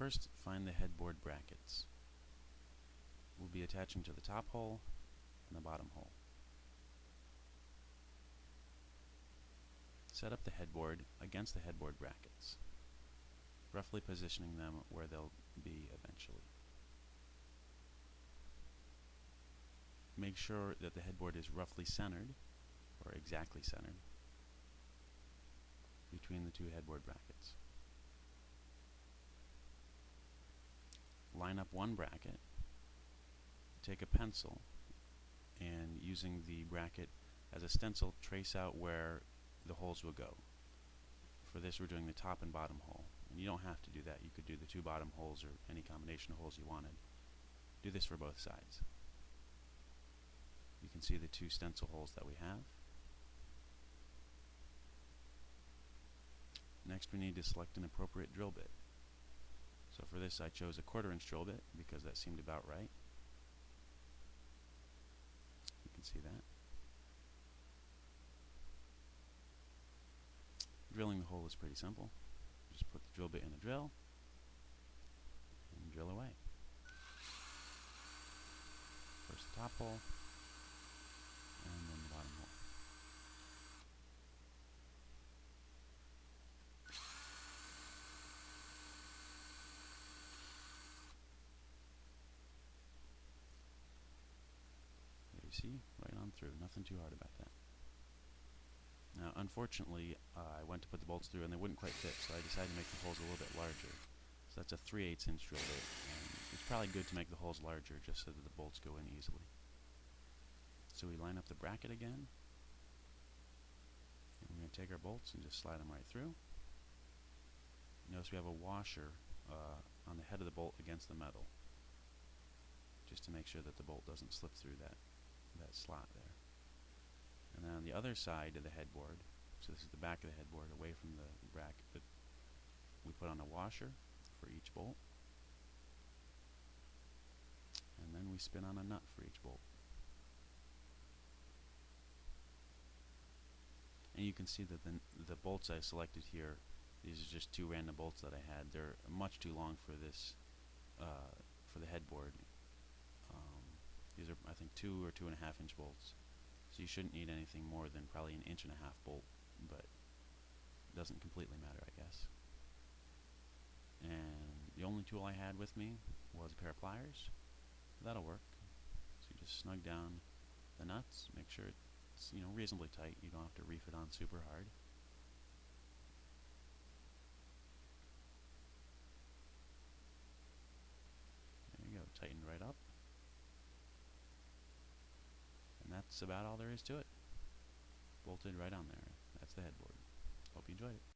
first, find the headboard brackets. We'll be attaching to the top hole and the bottom hole. Set up the headboard against the headboard brackets, roughly positioning them where they'll be eventually. Make sure that the headboard is roughly centered, or exactly centered, between the two headboard brackets. Line up one bracket, take a pencil, and using the bracket as a stencil, trace out where the holes will go. For this, we're doing the top and bottom hole. And you don't have to do that. You could do the two bottom holes or any combination of holes you wanted. Do this for both sides. You can see the two stencil holes that we have. Next, we need to select an appropriate drill bit. So for this, I chose a 1/4 inch drill bit because that seemed about right. You can see that. Drilling the hole is pretty simple. Just put the drill bit in the drill and drill away. First the top hole and then the bottom hole. There you see, right on through. Nothing too hard about that. Now, unfortunately, I went to put the bolts through and they wouldn't quite fit, so I decided to make the holes a little bit larger. So that's a 3/8 inch drill bit, and it's probably good to make the holes larger just so that the bolts go in easily. So we line up the bracket again, and we're going to take our bolts and just slide them right through. Notice we have a washer on the head of the bolt against the metal, just to make sure that the bolt doesn't slip through that slot there. And then on the other side of the headboard, so this is the back of the headboard away from the bracket, we put on a washer for each bolt, and then we spin on a nut for each bolt. And you can see that the bolts I selected here, these are just two random bolts that I had. They're much too long for this, for the headboard. These are, I think, 2 or 2.5 inch bolts. So you shouldn't need anything more than probably 1.5 inch bolt, but it doesn't completely matter, I guess. And the only tool I had with me was a pair of pliers. That'll work. So you just snug down the nuts, make sure it's reasonably tight. You don't have to reef it on super hard. There you go, tightened right up. And that's about all there is to it. Bolted right on there. That's the headboard. Hope you enjoyed it.